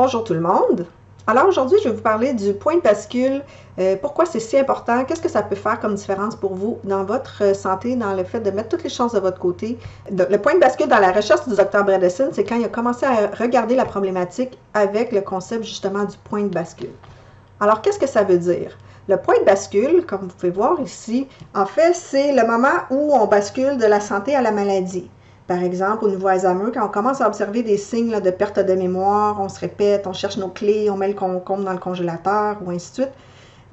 Bonjour tout le monde! Alors aujourd'hui, je vais vous parler du point de bascule, pourquoi c'est si important, qu'est-ce que ça peut faire comme différence pour vous dans votre santé, dans le fait de mettre toutes les chances de votre côté. Le point de bascule dans la recherche du Dr. Bredesen, c'est quand il a commencé à regarder la problématique avec le concept justement du point de bascule. Alors qu'est-ce que ça veut dire? Le point de bascule, comme vous pouvez voir ici, en fait, c'est le moment où on bascule de la santé à la maladie. Par exemple, au niveau Alzheimer, quand on commence à observer des signes là, de perte de mémoire, on se répète, on cherche nos clés, on met le concombre dans le congélateur, ou ainsi de suite.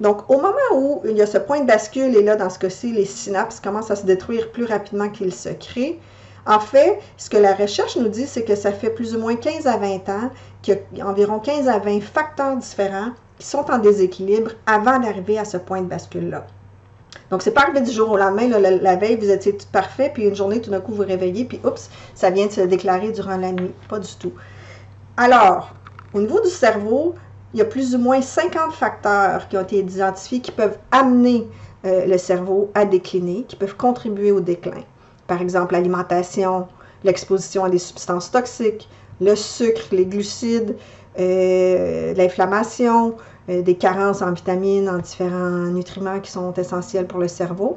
Donc, au moment où il y a ce point de bascule, et là, dans ce cas-ci, les synapses commencent à se détruire plus rapidement qu'ils se créent, en fait, ce que la recherche nous dit, c'est que ça fait plus ou moins 15 à 20 ans qu'il y a environ 15 à 20 facteurs différents qui sont en déséquilibre avant d'arriver à ce point de bascule-là. Donc, c'est pas arrivé du jour au lendemain, là, la veille, vous étiez tout parfait, puis une journée, tout d'un coup, vous vous réveillez, puis oups, ça vient de se déclarer durant la nuit. Pas du tout. Alors, au niveau du cerveau, il y a plus ou moins 50 facteurs qui ont été identifiés qui peuvent amener le cerveau à décliner, qui peuvent contribuer au déclin. Par exemple, l'alimentation, l'exposition à des substances toxiques, le sucre, les glucides, l'inflammation, des carences en vitamines, en différents nutriments qui sont essentiels pour le cerveau.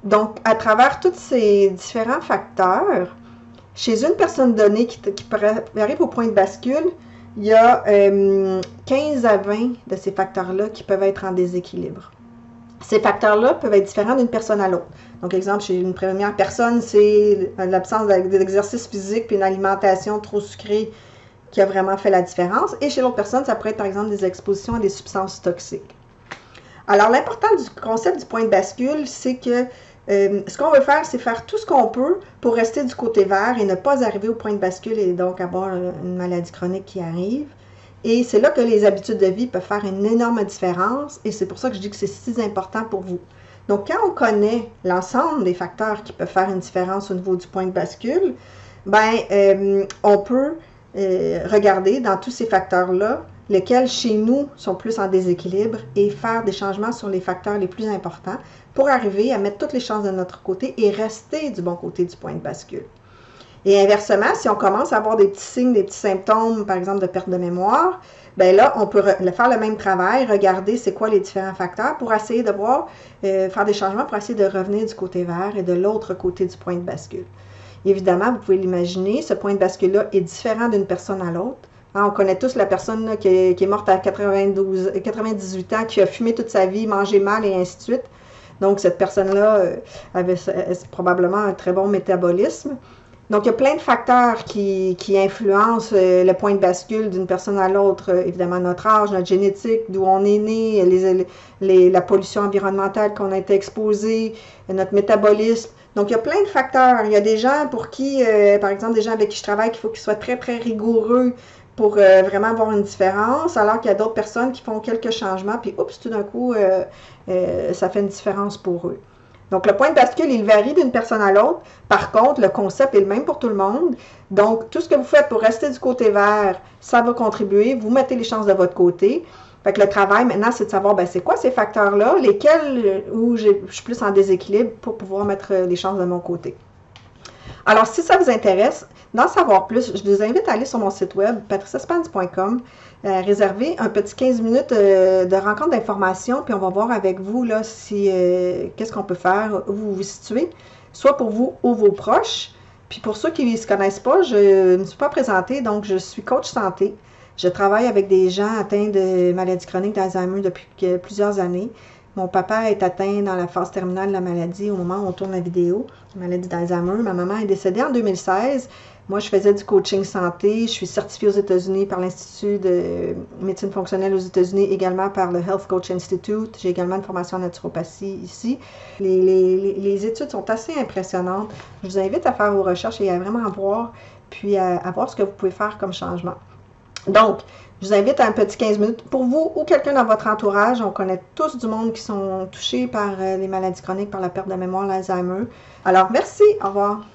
Donc, à travers tous ces différents facteurs, chez une personne donnée qui arrive au point de bascule, il y a 15 à 20 de ces facteurs-là qui peuvent être en déséquilibre. Ces facteurs-là peuvent être différents d'une personne à l'autre. Donc, exemple, chez une première personne, c'est l'absence d'exercice physique puis une alimentation trop sucrée qui a vraiment fait la différence. Et chez l'autre personne, ça pourrait être par exemple des expositions à des substances toxiques. Alors, l'important du concept du point de bascule, c'est que ce qu'on veut faire, c'est faire tout ce qu'on peut pour rester du côté vert et ne pas arriver au point de bascule et donc avoir une maladie chronique qui arrive. Et c'est là que les habitudes de vie peuvent faire une énorme différence et c'est pour ça que je dis que c'est si important pour vous. Donc, quand on connaît l'ensemble des facteurs qui peuvent faire une différence au niveau du point de bascule, ben, on peut regarder dans tous ces facteurs-là, lesquels chez nous sont plus en déséquilibre et faire des changements sur les facteurs les plus importants pour arriver à mettre toutes les chances de notre côté et rester du bon côté du point de bascule. Et inversement, si on commence à avoir des petits signes, des petits symptômes, par exemple de perte de mémoire, bien là, on peut faire le même travail, regarder c'est quoi les différents facteurs pour essayer de voir, faire des changements pour essayer de revenir du côté vert et de l'autre côté du point de bascule. Évidemment, vous pouvez l'imaginer, ce point de bascule-là est différent d'une personne à l'autre. Hein, on connaît tous la personne là, qui est morte à 98 ans, qui a fumé toute sa vie, mangé mal et ainsi de suite. Donc, cette personne-là avait probablement un très bon métabolisme. Donc, il y a plein de facteurs qui influencent le point de bascule d'une personne à l'autre. Évidemment, notre âge, notre génétique, d'où on est né, la pollution environnementale qu'on a été exposé, notre métabolisme. Donc, il y a plein de facteurs. Il y a des gens pour qui, par exemple, des gens avec qui je travaille, qu'il faut qu'ils soient très, très rigoureux pour vraiment avoir une différence, alors qu'il y a d'autres personnes qui font quelques changements, puis oups, tout d'un coup, ça fait une différence pour eux. Donc, le point de bascule, il varie d'une personne à l'autre. Par contre, le concept est le même pour tout le monde. Donc, tout ce que vous faites pour rester du côté vert, ça va contribuer. Vous mettez les chances de votre côté. Fait que le travail, maintenant, c'est de savoir, ben, c'est quoi ces facteurs-là, lesquels où je suis plus en déséquilibre pour pouvoir mettre les chances de mon côté. Alors, si ça vous intéresse, d'en savoir plus, je vous invite à aller sur mon site web, patriciaspence.com, réserver un petit 15 minutes de rencontre d'information, puis on va voir avec vous là si qu'est-ce qu'on peut faire, où vous vous situez, soit pour vous ou vos proches. Puis pour ceux qui ne se connaissent pas, je ne me suis pas présentée, donc je suis coach santé. Je travaille avec des gens atteints de maladies chroniques d'Alzheimer depuis plusieurs années. Mon papa est atteint dans la phase terminale de la maladie au moment où on tourne la vidéo, la maladie d'Alzheimer. Ma maman est décédée en 2016. Moi, je faisais du coaching santé. Je suis certifiée aux États-Unis par l'Institut de médecine fonctionnelle aux États-Unis, également par le Health Coach Institute. J'ai également une formation en naturopathie ici. Les études sont assez impressionnantes. Je vous invite à faire vos recherches et à vraiment voir, puis à voir ce que vous pouvez faire comme changement. Donc, je vous invite à un petit 15 minutes pour vous ou quelqu'un dans votre entourage. On connaît tous du monde qui sont touchés par les maladies chroniques, par la perte de mémoire, l'Alzheimer. Alors, merci. Au revoir.